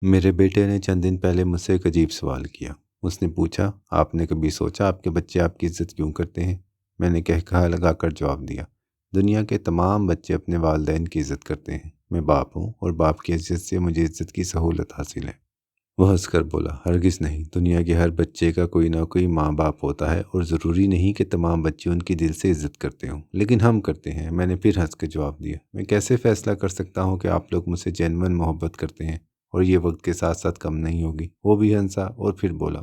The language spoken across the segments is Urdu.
میرے بیٹے نے چند دن پہلے مجھ سے ایک عجیب سوال کیا۔ اس نے پوچھا، آپ نے کبھی سوچا آپ کے بچے آپ کی عزت کیوں کرتے ہیں؟ میں نے کہا لگا کر جواب دیا، دنیا کے تمام بچے اپنے والدین کی عزت کرتے ہیں۔ میں باپ ہوں اور باپ کی عزت سے مجھے عزت کی سہولت حاصل ہے۔ وہ ہنس کر بولا، ہرگز نہیں، دنیا کے ہر بچے کا کوئی نہ کوئی ماں باپ ہوتا ہے اور ضروری نہیں کہ تمام بچے ان کی دل سے عزت کرتے ہوں، لیکن ہم کرتے ہیں۔ میں نے پھر ہنس کر جواب دیا، میں کیسے فیصلہ کر سکتا ہوں کہ آپ لوگ مجھ سے جینوئن محبت کرتے ہیں اور یہ وقت کے ساتھ ساتھ کم نہیں ہوگی؟ وہ بھی ہنسا اور پھر بولا،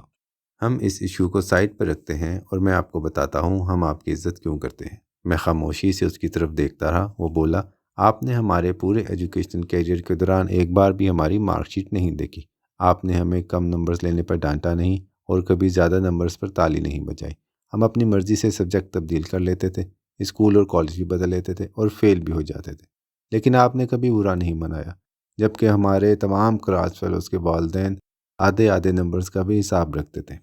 ہم اس ایشو کو سائڈ پر رکھتے ہیں اور میں آپ کو بتاتا ہوں ہم آپ کی عزت کیوں کرتے ہیں۔ میں خاموشی سے اس کی طرف دیکھتا رہا۔ وہ بولا، آپ نے ہمارے پورے ایجوکیشنل کیریئر کے دوران ایک بار بھی ہماری مارک شیٹ نہیں دیکھی۔ آپ نے ہمیں کم نمبرز لینے پر ڈانٹا نہیں اور کبھی زیادہ نمبرز پر تالی نہیں بجائی۔ ہم اپنی مرضی سے سبجیکٹ تبدیل کر لیتے تھے، اسکول اور کالج بھی بدل لیتے تھے اور فیل بھی ہو جاتے تھے، لیکن آپ نے کبھی برا نہیں منایا۔ جبکہ ہمارے تمام کلاس فیلوز کے والدین آدھے نمبرز کا بھی حساب رکھتے تھے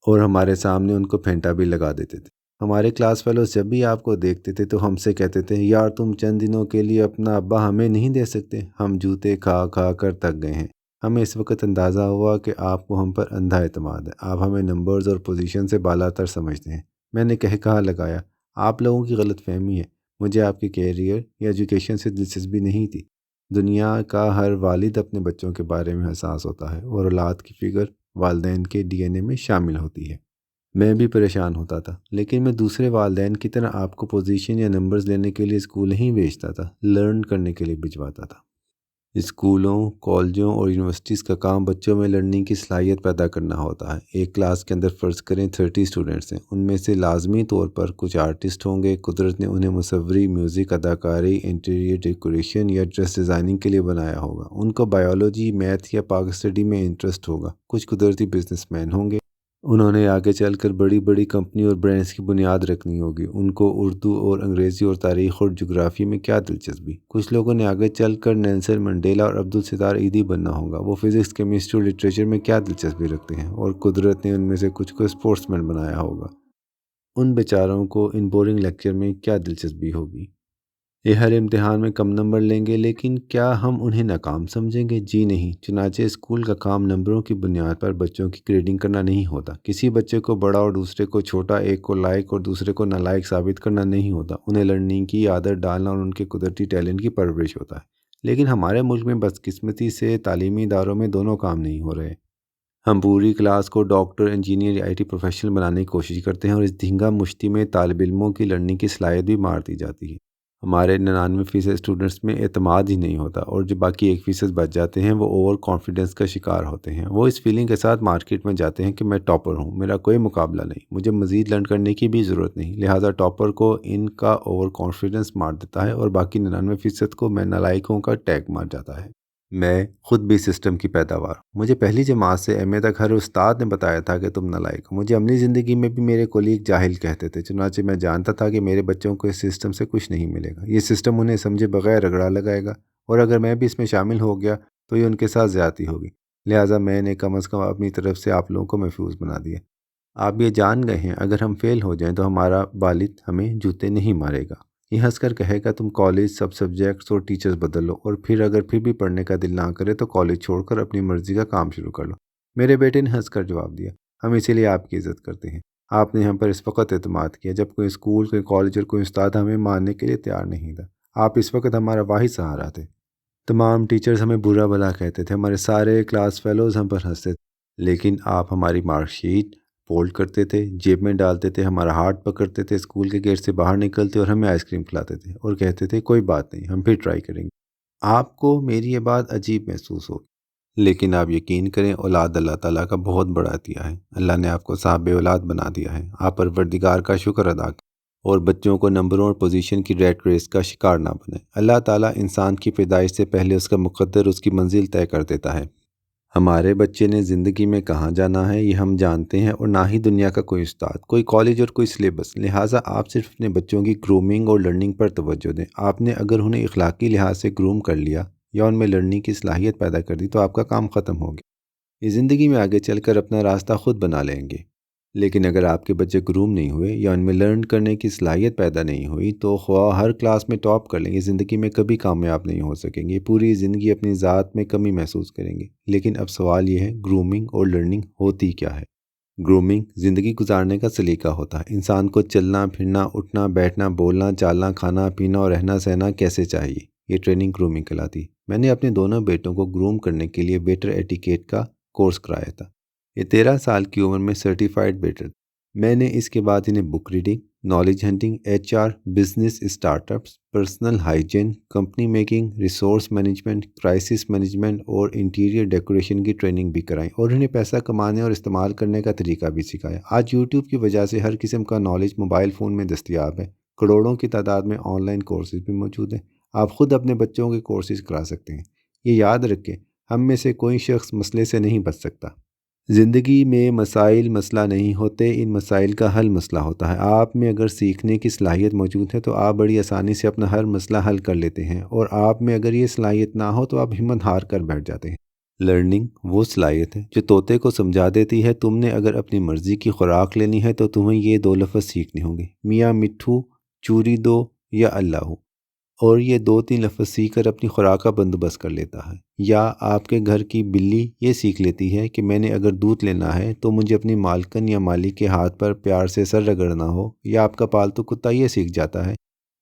اور ہمارے سامنے ان کو پھینٹا بھی لگا دیتے تھے۔ ہمارے کلاس فیلوز جب بھی آپ کو دیکھتے تھے تو ہم سے کہتے تھے، یار تم چند دنوں کے لیے اپنا ابا ہمیں نہیں دے سکتے؟ ہم جوتے کھا کھا کر تک گئے ہیں۔ ہمیں اس وقت اندازہ ہوا کہ آپ کو ہم پر اندھا اعتماد ہے۔ آپ ہمیں نمبرز اور پوزیشن سے بالا تر سمجھتے ہیں۔ میں نے کہا لگایا، آپ لوگوں کی غلط فہمی ہے، مجھے آپ کے کیریئر یا ایجوکیشن سے دلچسپی نہیں تھی۔ دنیا کا ہر والد اپنے بچوں کے بارے میں حساس ہوتا ہے اور اولاد کی فکر والدین کے ڈی این اے میں شامل ہوتی ہے۔ میں بھی پریشان ہوتا تھا، لیکن میں دوسرے والدین کی طرح آپ کو پوزیشن یا نمبرز لینے کے لیے اسکول نہیں بھیجتا تھا، لرن کرنے کے لیے بھجواتا تھا۔ اسکولوں، کالجوں اور یونیورسٹیز کا کام بچوں میں لرننگ کی صلاحیت پیدا کرنا ہوتا ہے۔ ایک کلاس کے اندر فرض کریں 30 اسٹوڈنٹس ہیں، ان میں سے لازمی طور پر کچھ آرٹسٹ ہوں گے۔ قدرت نے انہیں مصوری، میوزک، اداکاری، انٹیریئر ڈیکوریشن یا ڈریس ڈیزائننگ کے لیے بنایا ہوگا۔ ان کو بائیولوجی، میتھ یا پاک اسٹڈی میں انٹرسٹ ہوگا۔ کچھ قدرتی بزنس مین ہوں گے، انہوں نے آگے چل کر بڑی بڑی کمپنی اور برانڈز کی بنیاد رکھنی ہوگی۔ ان کو اردو اور انگریزی اور تاریخ اور جغرافی میں کیا دلچسپی؟ کچھ لوگوں نے آگے چل کر نیلسن منڈیلا اور عبدالستار ایدھی بننا ہوگا۔ وہ فزکس، کیمسٹری اور لٹریچر میں کیا دلچسپی رکھتے ہیں؟ اور قدرت نے ان میں سے کچھ کو اسپورٹس مین بنایا ہوگا۔ ان بیچاروں کو ان بورنگ لیکچر میں کیا دلچسپی ہوگی؟ یہ ہر امتحان میں کم نمبر لیں گے، لیکن کیا ہم انہیں ناکام سمجھیں گے؟ جی نہیں۔ چنانچہ اسکول کا کام نمبروں کی بنیاد پر بچوں کی گریڈنگ کرنا نہیں ہوتا۔ کسی بچے کو بڑا اور دوسرے کو چھوٹا، ایک کو لائق اور دوسرے کو نالائق ثابت کرنا نہیں ہوتا۔ انہیں لرننگ کی عادت ڈالنا اور ان کے قدرتی ٹیلنٹ کی پرورش ہوتا ہے۔ لیکن ہمارے ملک میں بدقسمتی سے تعلیمی اداروں میں دونوں کام نہیں ہو رہے۔ ہم پوری کلاس کو ڈاکٹر، انجینئر یا آئی ٹی پروفیشنل بنانے کی کوشش کرتے ہیں اور اس دھینگا مشتی میں طالب علموں کی لرننگ کی صلاحیت بھی مار دی جاتی ہے۔ ہمارے 99% اسٹوڈنٹس میں اعتماد ہی نہیں ہوتا اور جو باقی 1% بچ جاتے ہیں وہ اوور کانفیڈنس کا شکار ہوتے ہیں۔ وہ اس فیلنگ کے ساتھ مارکیٹ میں جاتے ہیں کہ میں ٹاپر ہوں، میرا کوئی مقابلہ نہیں، مجھے مزید لرن کرنے کی بھی ضرورت نہیں۔ لہٰذا ٹاپر کو ان کا اوور کانفیڈنس مار دیتا ہے اور باقی 99% کو میں نالائقوں کا ٹیگ مار جاتا ہے۔ میں خود بھی سسٹم کی پیداوار ہوں۔ مجھے پہلی جماعت سے ایم اے تک ہر استاد نے بتایا تھا کہ تم نالائق ہو۔ مجھے عملی زندگی میں بھی میرے کولیگ جاہل کہتے تھے، چنانچہ میں جانتا تھا کہ میرے بچوں کو اس سسٹم سے کچھ نہیں ملے گا۔ یہ سسٹم انہیں سمجھے بغیر رگڑا لگائے گا اور اگر میں بھی اس میں شامل ہو گیا تو یہ ان کے ساتھ زیادتی ہوگی۔ لہٰذا میں نے کم از کم اپنی طرف سے آپ لوگوں کو محفوظ بنا دیا۔ آپ یہ جان گئے ہیں اگر ہم فیل ہو جائیں تو ہمارا والد ہمیں جوتے نہیں مارے گا۔ یہ ہنس کر کہے گا، تم کالج، سب سبجیکٹس اور ٹیچرز بدل لو اور پھر اگر پھر بھی پڑھنے کا دل نہ کرے تو کالج چھوڑ کر اپنی مرضی کا کام شروع کر لو۔ میرے بیٹے نے ہنس کر جواب دیا، ہم اسی لیے آپ کی عزت کرتے ہیں۔ آپ نے ہم پر اس وقت اعتماد کیا جب کوئی اسکول، کوئی کالج اور کوئی استاد ہمیں ماننے کے لیے تیار نہیں تھا۔ آپ اس وقت ہمارا واحد سہارا تھے۔ تمام ٹیچرز ہمیں برا بھلا کہتے تھے، ہمارے سارے کلاس فیلوز ہم پر ہنستے تھے، لیکن آپ ہماری مارک شیٹ فولڈ کرتے تھے، جیب میں ڈالتے تھے، ہمارا ہاتھ پکڑتے تھے، اسکول کے گیٹ سے باہر نکلتے اور ہمیں آئس کریم کھلاتے تھے اور کہتے تھے کوئی بات نہیں، ہم پھر ٹرائی کریں گے۔ آپ کو میری یہ بات عجیب محسوس ہوگی، لیکن آپ یقین کریں اولاد اللہ تعالیٰ کا بہت بڑا عطیہ ہے۔ اللہ نے آپ کو صاحب اولاد بنا دیا ہے۔ آپ پروردگار کا شکر ادا کریں اور بچوں کو نمبروں اور پوزیشن کی ریٹ ریس کا شکار نہ بنیں۔ اللہ تعالیٰ انسان کی پیدائش سے پہلے اس کا مقدر، اس کی منزل طے کر دیتا ہے۔ ہمارے بچے نے زندگی میں کہاں جانا ہے یہ ہم جانتے ہیں اور نہ ہی دنیا کا کوئی استاد، کوئی کالج اور کوئی سلیبس۔ لہٰذا آپ صرف اپنے بچوں کی گرومنگ اور لرننگ پر توجہ دیں۔ آپ نے اگر انہیں اخلاقی لحاظ سے گروم کر لیا یا ان میں لرننگ کی صلاحیت پیدا کر دی تو آپ کا کام ختم ہو گیا۔ یہ زندگی میں آگے چل کر اپنا راستہ خود بنا لیں گے۔ لیکن اگر آپ کے بچے گروم نہیں ہوئے یا ان میں لرن کرنے کی صلاحیت پیدا نہیں ہوئی تو خواہ ہر کلاس میں ٹاپ کر لیں گے، زندگی میں کبھی کامیاب نہیں ہو سکیں گے، پوری زندگی اپنی ذات میں کمی محسوس کریں گے۔ لیکن اب سوال یہ ہے، گرومنگ اور لرننگ ہوتی کیا ہے؟ گرومنگ زندگی گزارنے کا سلیقہ ہوتا ہے۔ انسان کو چلنا پھرنا، اٹھنا بیٹھنا، بولنا چالنا، کھانا پینا اور رہنا سہنا کیسے چاہیے، یہ ٹریننگ گرومنگ کہلاتی ہے۔ میں نے اپنے دونوں بیٹوں کو گروم کرنے کے لیے بیٹر ایٹیکیٹ کا کورس کرایا تھا۔ یہ 13 سال کی عمر میں سرٹیفائڈ بیٹر۔ میں نے اس کے بعد انہیں book reading, knowledge hunting, HR، business start ups, personal hygiene, company making, resource management, crisis management اور انٹیریئر ڈیکوریشن کی ٹریننگ بھی کرائی، اور انہیں پیسہ کمانے اور استعمال کرنے کا طریقہ بھی سکھایا۔ آج یوٹیوب کی وجہ سے ہر قسم کا نالج موبائل فون میں دستیاب ہے، کروڑوں کی تعداد میں آن لائن کورسز بھی موجود ہیں۔ آپ خود اپنے بچوں کے کورسز کرا سکتے ہیں۔ یہ یاد رکھیں، ہم میں سے کوئی شخص مسئلے سے نہیں بچ سکتا۔ زندگی میں مسائل مسئلہ نہیں ہوتے، ان مسائل کا حل مسئلہ ہوتا ہے۔ آپ میں اگر سیکھنے کی صلاحیت موجود ہے تو آپ بڑی آسانی سے اپنا ہر مسئلہ حل کر لیتے ہیں، اور آپ میں اگر یہ صلاحیت نہ ہو تو آپ ہمت ہار کر بیٹھ جاتے ہیں۔ لرننگ وہ صلاحیت ہے جو طوطے کو سمجھا دیتی ہے، تم نے اگر اپنی مرضی کی خوراک لینی ہے تو تمہیں یہ 2 لفظ سیکھنے ہوں گے، میاں مٹھو چوری دو یا اللہ، اور یہ 2-3 لفظ سیکھ کر اپنی خوراک کا بندوبست کر لیتا ہے۔ یا آپ کے گھر کی بلی یہ سیکھ لیتی ہے کہ میں نے اگر دودھ لینا ہے تو مجھے اپنی مالکن یا مالک کے ہاتھ پر پیار سے سر رگڑنا ہو۔ یا آپ کا پالتو کتا یہ سیکھ جاتا ہے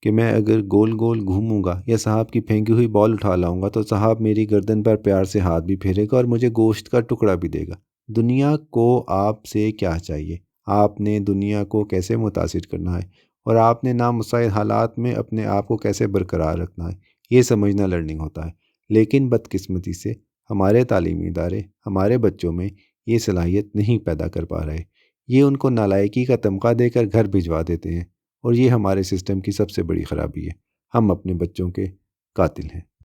کہ میں اگر گول گول گھوموں گا یا صاحب کی پھینکی ہوئی بال اٹھا لاؤں گا تو صاحب میری گردن پر پیار سے ہاتھ بھی پھیرے گا اور مجھے گوشت کا ٹکڑا بھی دے گا۔ دنیا کو آپ سے کیا چاہیے، آپ نے دنیا کو کیسے متاثر کرنا ہے، اور آپ نے نامساعد حالات میں اپنے آپ کو کیسے برقرار رکھنا ہے، یہ سمجھنا لرننگ ہوتا ہے۔ لیکن بدقسمتی سے ہمارے تعلیمی ادارے ہمارے بچوں میں یہ صلاحیت نہیں پیدا کر پا رہے۔ یہ ان کو نالائکی کا تمغہ دے کر گھر بھجوا دیتے ہیں، اور یہ ہمارے سسٹم کی سب سے بڑی خرابی ہے۔ ہم اپنے بچوں کے قاتل ہیں۔